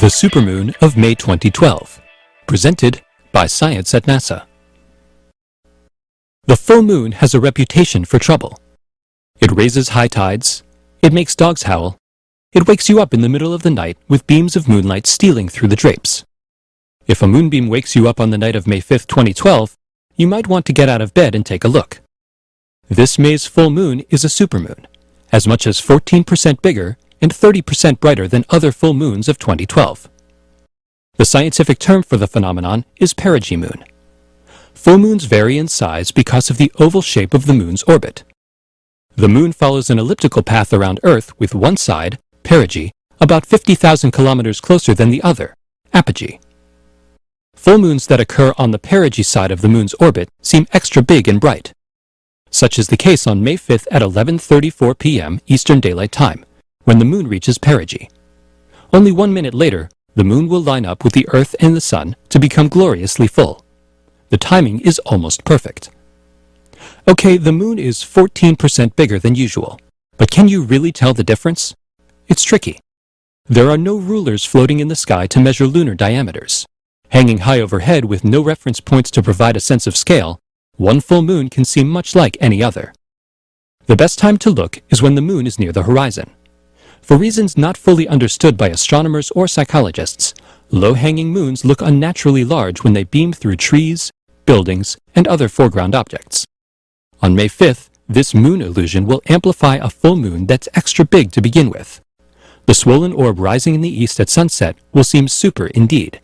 The Supermoon of May 2012, presented by Science at NASA. The full moon has a reputation for trouble. It raises high tides, it makes dogs howl, it wakes you up in the middle of the night with beams of moonlight stealing through the drapes. If a moonbeam wakes you up on the night of May 5, 2012, you might want to get out of bed and take a look. This May's full moon is a supermoon, as much as 14% bigger and 30% brighter than other full moons of 2012. The scientific term for the phenomenon is perigee moon. Full moons vary in size because of the oval shape of the moon's orbit. The moon follows an elliptical path around Earth with one side, perigee, about 50,000 kilometers closer than the other, apogee. Full moons that occur on the perigee side of the moon's orbit seem extra big and bright. Such is the case on May 5th at 11:34 p.m. Eastern Daylight Time, when the moon reaches perigee. Only 1 minute later, the moon will line up with the Earth and the Sun to become gloriously full. The timing is almost perfect. Okay, the moon is 14% bigger than usual, but can you really tell the difference? It's tricky. There are no rulers floating in the sky to measure lunar diameters. Hanging high overhead with no reference points to provide a sense of scale, one full moon can seem much like any other. The best time to look is when the moon is near the horizon. For reasons not fully understood by astronomers or psychologists, low-hanging moons look unnaturally large when they beam through trees, buildings, and other foreground objects. On May 5th, this moon illusion will amplify a full moon that's extra big to begin with. The swollen orb rising in the east at sunset will seem super indeed.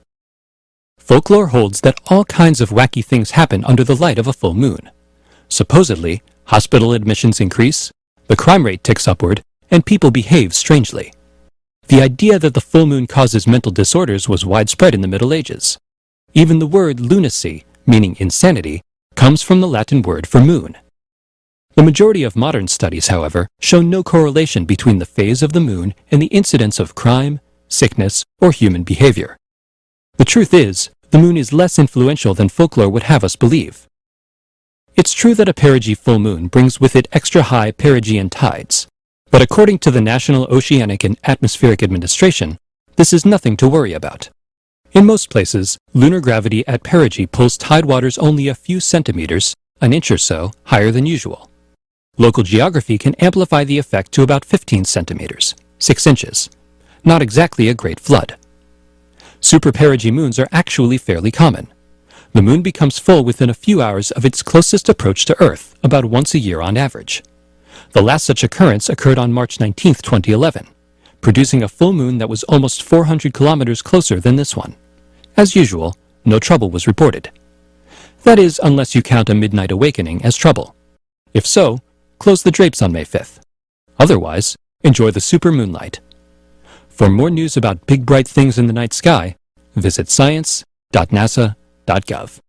Folklore holds that all kinds of wacky things happen under the light of a full moon. Supposedly, hospital admissions increase, the crime rate ticks upward, and people behave strangely. The idea that the full moon causes mental disorders was widespread in the Middle Ages. Even the word lunacy, meaning insanity, comes from the Latin word for moon. The majority of modern studies, however, show no correlation between the phase of the moon and the incidence of crime, sickness, or human behavior. The truth is, the moon is less influential than folklore would have us believe. It's true that a perigee full moon brings with it extra high perigean tides, but according to the National Oceanic and Atmospheric Administration, this is nothing to worry about. In most places, lunar gravity at perigee pulls tidewaters only a few centimeters, an inch or so, higher than usual. Local geography can amplify the effect to about 15 centimeters, 6 inches. Not exactly a great flood. Super perigee moons are actually fairly common. The moon becomes full within a few hours of its closest approach to Earth, about once a year on average. The last such occurrence occurred on March 19, 2011, producing a full moon that was almost 400 kilometers closer than this one. As usual, no trouble was reported. That is, unless you count a midnight awakening as trouble. If so, close the drapes on May 5th. Otherwise, enjoy the super moonlight. For more news about big bright things in the night sky, visit science.nasa.gov.